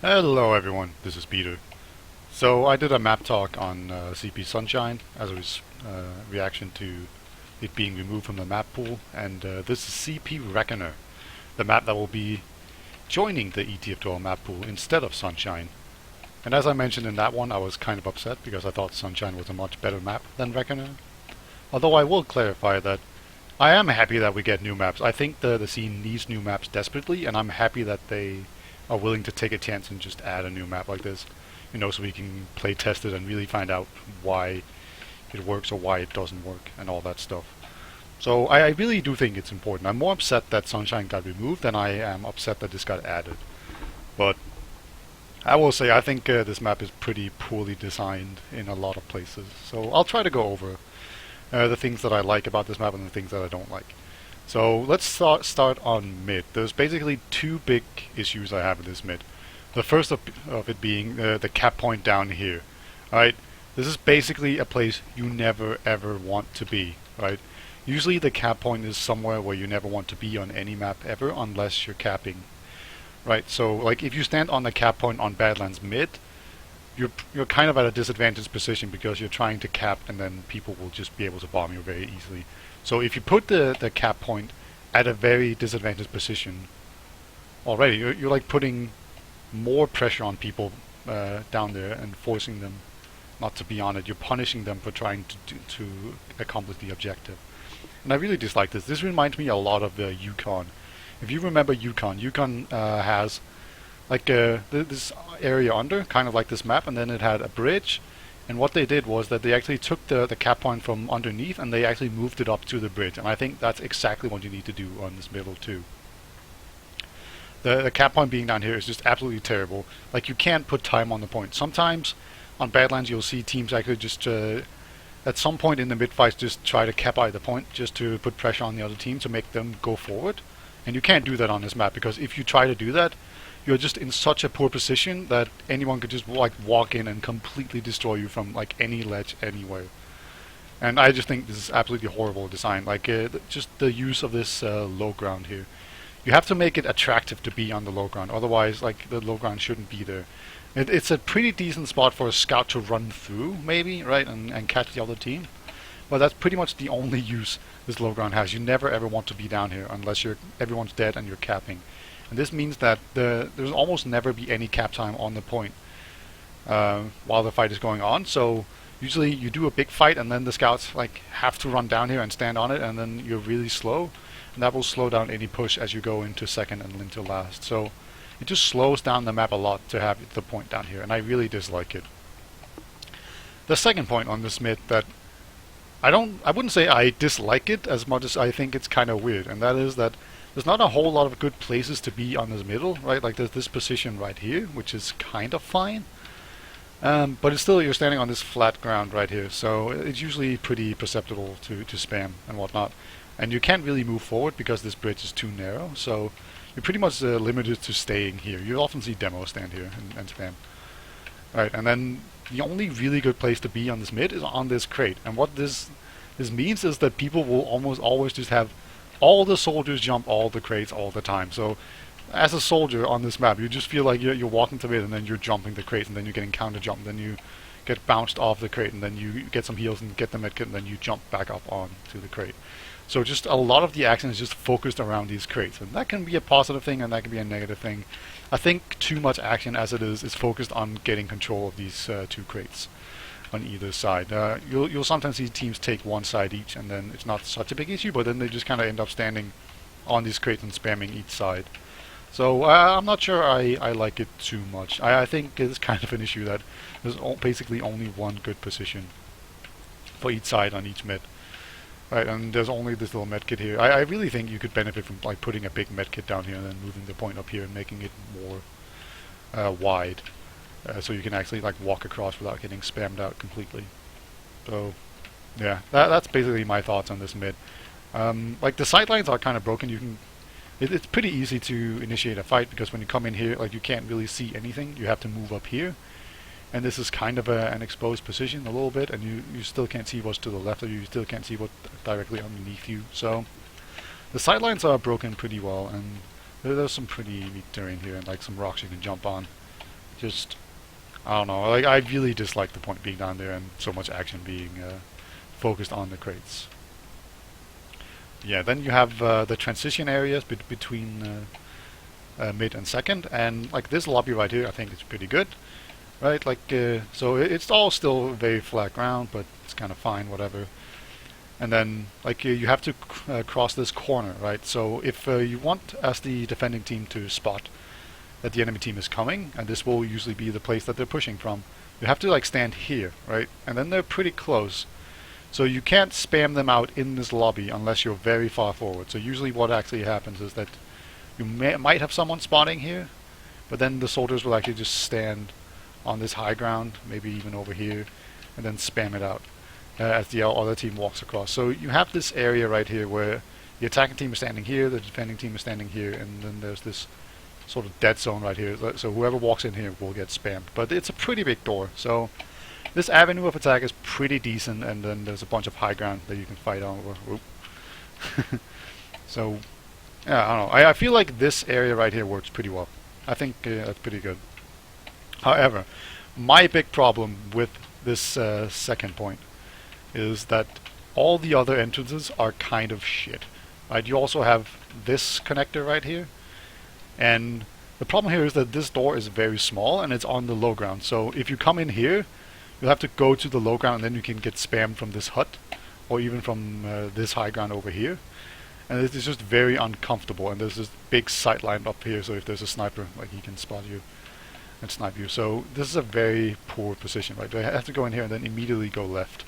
Hello everyone, this is Peter. So I did a map talk on CP Sunshine as a reaction to it being removed from the map pool, and this is CP Reckoner, the map that will be joining the ETF12 map pool instead of Sunshine. And as I mentioned in that one, I was kind of upset because I thought Sunshine was a much better map than Reckoner. Although I will clarify that I am happy that we get new maps. I think the scene needs new maps desperately, and I'm happy that they are willing to take a chance and just add a new map like this. You know, so we can play test it and really find out why it works or why it doesn't work and all that stuff. So I really do think it's important. I'm more upset that Sunshine got removed than I am upset that this got added. But I will say I think this map is pretty poorly designed in a lot of places. So I'll try to go over the things that I like about this map and the things that I don't like. So let's start on mid. There's basically two big issues I have with this mid. The first of it being the cap point down here. Alright, this is basically a place you never ever want to be. Right? Usually the cap point is somewhere where you never want to be on any map ever unless you're capping. Right, so like if you stand on the cap point on Badlands mid, you're kind of at a disadvantaged position because you're trying to cap and then people will just be able to bomb you very easily. So if you put the cap point at a very disadvantaged position already, you're like putting more pressure on people down there and forcing them not to be on it. You're punishing them for trying to accomplish the objective. And I really dislike this. This reminds me a lot of Yukon. If you remember Yukon, Yukon has like this area under, kind of like this map, and then it had a bridge. And what they did was that they actually took the cap point from underneath and they actually moved it up to the bridge. And I think that's exactly what you need to do on this middle too. The cap point being down here is just absolutely terrible. Like you can't put time on the point. Sometimes on Badlands you'll see teams actually just at some point in the mid fights just try to cap out the point just to put pressure on the other team to make them go forward. And you can't do that on this map because if you try to do that, you're just in such a poor position that anyone could just like walk in and completely destroy you from like any ledge anywhere. And I just think this is absolutely horrible design. Like just the use of this low ground here. You have to make it attractive to be on the low ground. Otherwise, like the low ground shouldn't be there. It's a pretty decent spot for a scout to run through, maybe, right, and catch the other team. But that's pretty much the only use this low ground has. You never ever want to be down here unless everyone's dead and you're capping. And this means that there's almost never be any cap time on the point while the fight is going on. So usually you do a big fight and then the scouts like have to run down here and stand on it, and then you're really slow, and that will slow down any push as you go into second and into last. So it just slows down the map a lot to have the point down here, and I really dislike it. The second point on this mid that I wouldn't say I dislike it as much as I think it's kind of weird, and that is that there's not a whole lot of good places to be on this middle, right? Like there's this position right here, which is kind of fine. But it's still, you're standing on this flat ground right here, so it's usually pretty perceptible to spam and whatnot. And you can't really move forward because this bridge is too narrow, so you're pretty much limited to staying here. You often see demos stand here and spam. Right, and then the only really good place to be on this mid is on this crate. And what this means is that people will almost always just have all the soldiers jump all the crates all the time. So as a soldier on this map, you just feel like you're walking to mid and then you're jumping the crates and then you're getting counter jumped, then you get bounced off the crate and then you get some heals and get the medkit and then you jump back up onto the crate. So just a lot of the action is just focused around these crates, and that can be a positive thing and that can be a negative thing. I think too much action as it is focused on getting control of these two crates on either side. You'll sometimes see teams take one side each, and then it's not such a big issue, but then they just kind of end up standing on these crates and spamming each side. So I'm not sure I like it too much. I think it's kind of an issue that there's basically only one good position for each side on each mid. Right, and there's only this little medkit here. I really think you could benefit from like putting a big medkit down here and then moving the point up here and making it more wide, so you can actually like walk across without getting spammed out completely. So yeah, that's basically my thoughts on this mid. Like the sightlines are kind of broken. It's pretty easy to initiate a fight because when you come in here, like you can't really see anything. You have to move up here. And this is kind of an exposed position a little bit, and you still can't see what's to the left of you, you still can't see what's directly underneath you. So the sidelines are broken pretty well, and there's some pretty neat terrain here and like some rocks you can jump on. Just, I don't know. Like, I really dislike the point being down there and so much action being focused on the crates. Yeah, then you have the transition areas between mid and second, and like this lobby right here, I think it's pretty good, right? Like, so it's all still very flat ground, but it's kind of fine, whatever. And then, like, you have to cross this corner, right? So if you want, as the defending team, to spot that the enemy team is coming, and this will usually be the place that they're pushing from, you have to like stand here, right? And then they're pretty close. So you can't spam them out in this lobby unless you're very far forward. So usually what actually happens is that you might have someone spotting here, but then the soldiers will actually just stand on this high ground, maybe even over here, and then spam it out as the other team walks across. So you have this area right here where the attacking team is standing here, the defending team is standing here, and then there's this sort of dead zone right here. So whoever walks in here will get spammed. But it's a pretty big door, so this avenue of attack is pretty decent, and then there's a bunch of high ground that you can fight on over. So, yeah, I don't know. I feel like this area right here works pretty well. I think that's pretty good. However, my big problem with this second point is that all the other entrances are kind of shit. Right? You also have this connector right here, and the problem here is that this door is very small and it's on the low ground. So if you come in here, you'll have to go to the low ground, and then you can get spammed from this hut, or even from this high ground over here. And it's just very uncomfortable. And there's this big sight line up here, so if there's a sniper, like, he can spot you and snipe you. So this is a very poor position, right? I have to go in here and then immediately go left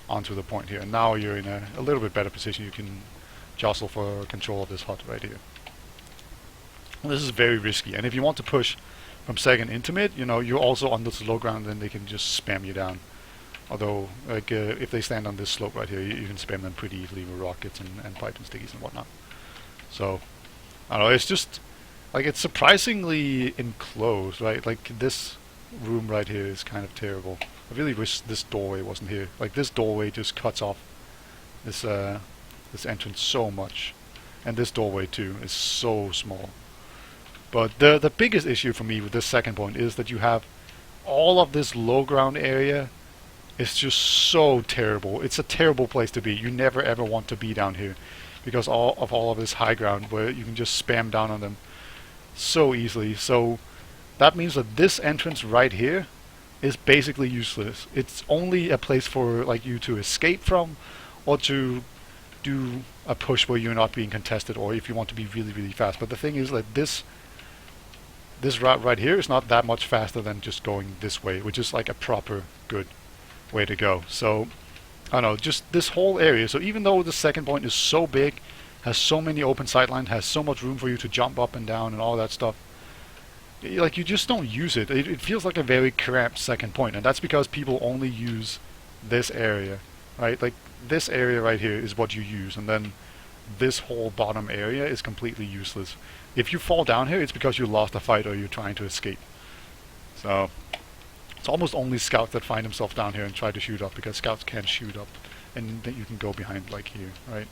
onto the point here. And now you're in a little bit better position. You can jostle for control of this hut right here. This is very risky, and if you want to push from second into mid, you know, you're also on this low ground, then they can just spam you down. Although, like, if they stand on this slope right here, you can spam them pretty easily with rockets and pipe and stickies and whatnot. So, I don't know, it's just, like, it's surprisingly enclosed, right? Like, this room right here is kind of terrible. I really wish this doorway wasn't here. Like, this doorway just cuts off this, this entrance so much. And this doorway, too, is so small. But the biggest issue for me with this second point is that you have all of this low ground area. It's just so terrible. It's a terrible place to be. You never ever want to be down here, because all of this high ground where you can just spam down on them so easily. So that means that this entrance right here is basically useless. It's only a place for like you to escape from, or to do a push where you're not being contested, or if you want to be really, really fast. But the thing is that this route right here is not that much faster than just going this way, which is like a proper good way to go. So I don't know, just this whole area. So even though the second point is so big, has so many open sightlines, has so much room for you to jump up and down and all that stuff, like, you just don't use it. It feels like a very cramped second point, and that's because people only use this area, right? Like, this area right here is what you use, and then this whole bottom area is completely useless. If you fall down here, it's because you lost a fight or you're trying to escape. So it's almost only scouts that find themselves down here and try to shoot up, because scouts can't shoot up, and then you can go behind like here, right?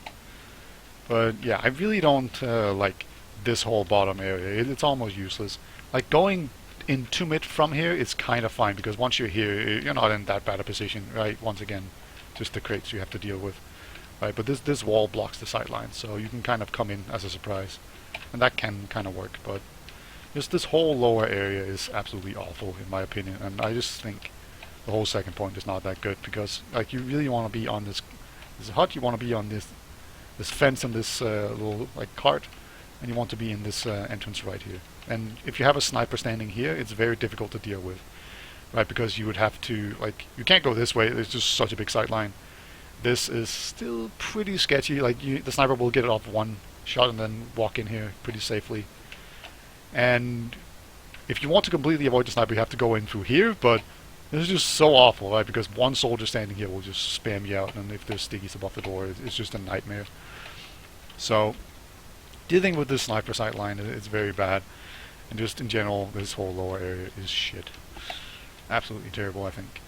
But yeah, I really don't like this whole bottom area. It's almost useless. Like, going into mid from here is kind of fine, because once you're here, you're not in that bad a position, right? Once again, just the crates you have to deal with, right? But this wall blocks the sight line, so you can kind of come in as a surprise. And that can kind of work, but just this whole lower area is absolutely awful in my opinion, and I just think the whole second point is not that good, because like, you really want to be on this hut, you want to be on this fence and this little like cart, and you want to be in this entrance right here. And if you have a sniper standing here, it's very difficult to deal with, right? Because you would have to, like, you can't go this way, there's just such a big sight line. This is still pretty sketchy. Like, the sniper will get it off one shot and then walk in here pretty safely. And if you want to completely avoid the sniper, you have to go in through here, but this is just so awful, right? Because one soldier standing here will just spam you out, and if there's stickies above the door, it's just a nightmare. So dealing with this sniper sight line is very bad, and just in general, this whole lower area is shit. Absolutely terrible, I think.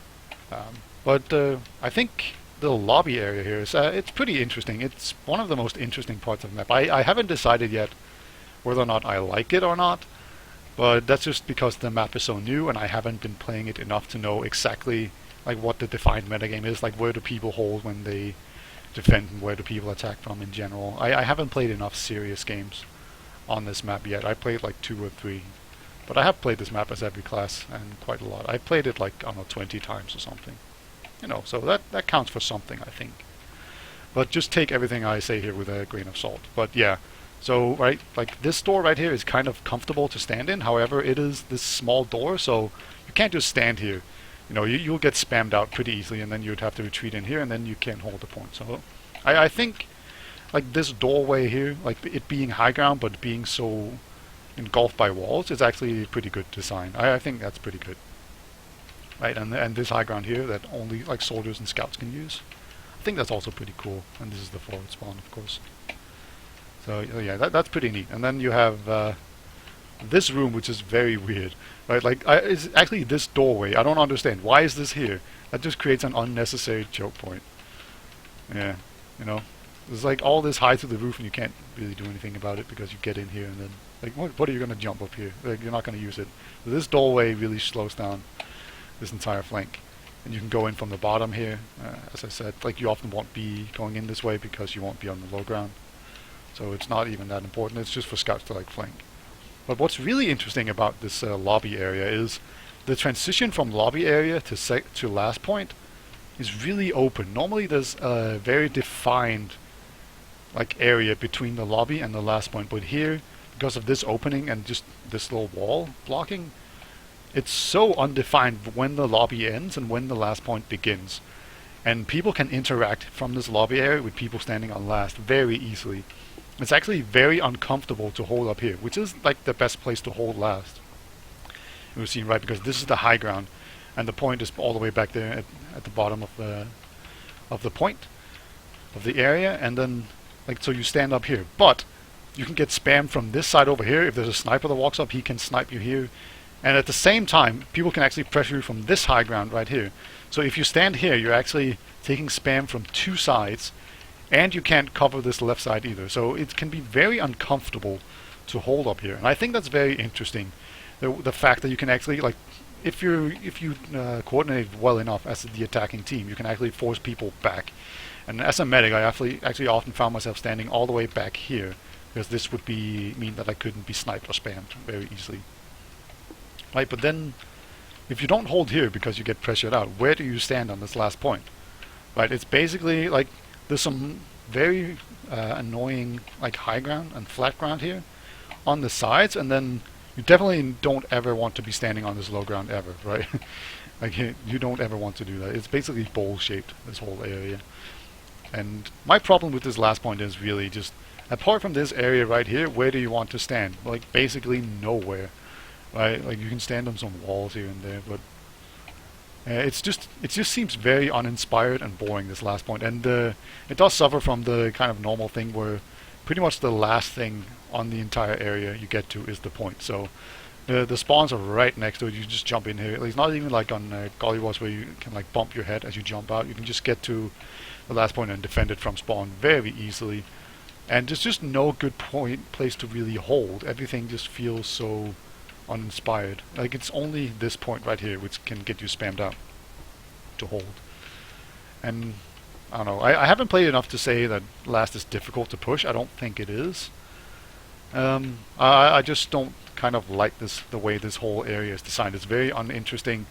But I think the lobby area here is it's pretty interesting. It's one of the most interesting parts of the map. I haven't decided yet whether or not I like it or not, But that's just because the map is so new and I haven't been playing it enough to know exactly like what the defined metagame is, like where do people hold when they defend and where do people attack from in general. I haven't played enough serious games on this map yet. I played like 2 or 3. But I have played this map as every class and quite a lot. I played it like, I don't know, 20 times or something. You know, so that counts for something, I think. But just take everything I say here with a grain of salt. But yeah, so right, like this door right here is kind of comfortable to stand in. However, it is this small door, so you can't just stand here. You know, you'll get spammed out pretty easily, and then you'd have to retreat in here, and then you can't hold the point. So I think like this doorway here, like it being high ground but being so engulfed by walls is actually a pretty good design. I think that's pretty good. Right, and this high ground here that only like soldiers and scouts can use. I think that's also pretty cool. And this is the forward spawn, of course. So yeah, that's pretty neat. And then you have this room, which is very weird. Right, like it's actually this doorway. I don't understand. Why is this here? That just creates an unnecessary choke point. Yeah, you know. There's like all this high to the roof and you can't really do anything about it because you get in here and then like what are you gonna jump up here? Like you're not gonna use it. So this doorway really slows down this entire flank. And you can go in from the bottom here. As I said, like you often won't be going in this way because you won't be on the low ground. So it's not even that important. It's just for scouts to like flank. But what's really interesting about this lobby area is the transition from lobby area to last point is really open. Normally there's a very defined like area between the lobby and the last point, but here, because of this opening and just this little wall blocking, it's so undefined when the lobby ends and when the last point begins. And people can interact from this lobby area with people standing on last very easily. It's actually very uncomfortable to hold up here, which is like the best place to hold last. You'll see, right, because this is the high ground and the point is all the way back there at the bottom of the point of the area, and then like so you stand up here. But you can get spammed from this side over here. If there's a sniper that walks up, he can snipe you here. And at the same time, people can actually pressure you from this high ground right here. So if you stand here, you're actually taking spam from 2 sides, and you can't cover this left side either. So it can be very uncomfortable to hold up here. And I think that's very interesting. The fact that you can actually, like, if you coordinate well enough as the attacking team, you can actually force people back. And as a medic, I actually often found myself standing all the way back here, because this would mean that I couldn't be sniped or spammed very easily. Right, but then if you don't hold here because you get pressured out, where do you stand on this last point? Right, it's basically like there's some very annoying like high ground and flat ground here on the sides, and then you definitely don't ever want to be standing on this low ground ever, right? Like you don't ever want to do that. It's basically bowl shaped, this whole area. And my problem with this last point is really just, apart from this area right here, where do you want to stand? Like basically nowhere. Right, like you can stand on some walls here and there, but it just seems very uninspired and boring, this last point. And it does suffer from the kind of normal thing where pretty much the last thing on the entire area you get to is the point. So the spawns are right next to it. You just jump in here. It's not even like on Golly Wars where you can like bump your head as you jump out. You can just get to the last point and defend it from spawn very easily. And there's just no good place to really hold. Everything just feels so uninspired. Like it's only this point right here which can get you spammed out to hold. And I don't know, I haven't played enough to say that last is difficult to push. I don't think it is. I just don't kind of like the way this whole area is designed. It's very uninteresting.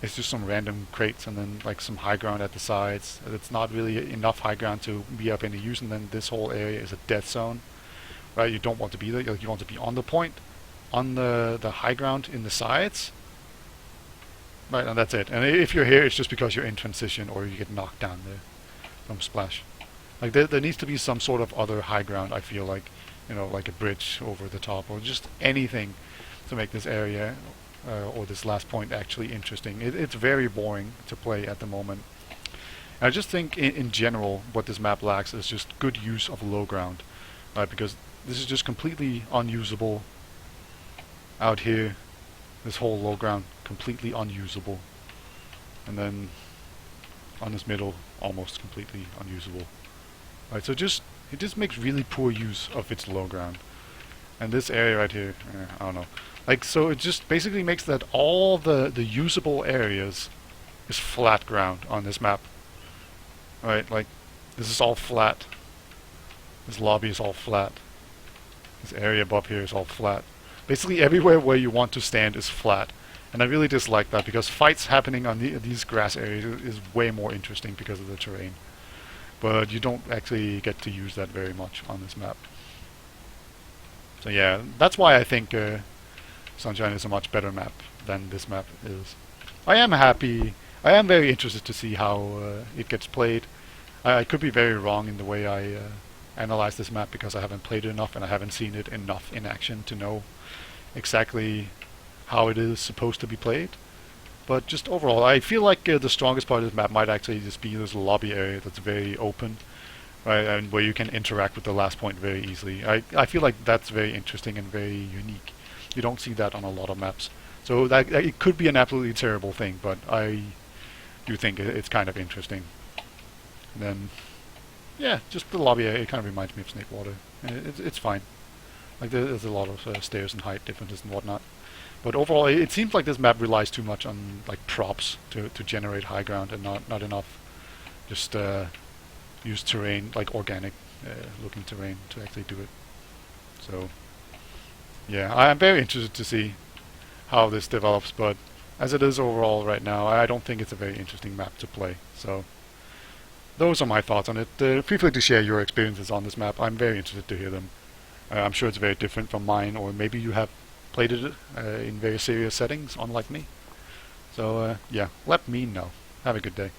It's just some random crates and then like some high ground at the sides. It's not really enough high ground to be of any use, and then this whole area is a death zone. Right, you don't want to be there. Like, you want to be on the point, on the high ground in the sides. Right, and that's it. And if you're here, it's just because you're in transition or you get knocked down there from splash. Like there needs to be some sort of other high ground, I feel like, you know, like a bridge over the top or just anything to make this area or this last point actually interesting. It's very boring to play at the moment. And I just think in general what this map lacks is just good use of low ground, right? Because this is just completely unusable. Out here, this whole low ground completely unusable, and then on this middle almost completely unusable. Right, so it just makes really poor use of its low ground. And this area right here, I don't know. Like, so it just basically makes that all the usable areas is flat ground on this map. Right, like, this is all flat. This lobby is all flat. This area above here is all flat. Basically everywhere where you want to stand is flat. And I really dislike that because fights happening on these grass areas is way more interesting because of the terrain. But you don't actually get to use that very much on this map. So yeah, that's why I think Sunshine is a much better map than this map is. I am happy. I am very interested to see how it gets played. I could be very wrong in the way I analyze this map because I haven't played it enough and I haven't seen it enough in action to know exactly how it is supposed to be played. But just overall, I feel like the strongest part of this map might actually just be this lobby area that's very open, right, and where you can interact with the last point very easily. I feel like that's very interesting and very unique. You don't see that on a lot of maps. So that it could be an absolutely terrible thing, but I do think it's kind of interesting. And then, yeah, just the lobby area, it kind of reminds me of Snake Water. It's fine. Like there's a lot of stairs and height differences and whatnot. But overall, it seems like this map relies too much on like props to generate high ground and not enough just use terrain, like organic looking terrain to actually do it. So yeah, I'm very interested to see how this develops, but as it is overall right now, I don't think it's a very interesting map to play. So those are my thoughts on it. Feel free to share your experiences on this map. I'm very interested to hear them. I'm sure it's very different from mine, or maybe you have played it in very serious settings, unlike me. So yeah, let me know. Have a good day.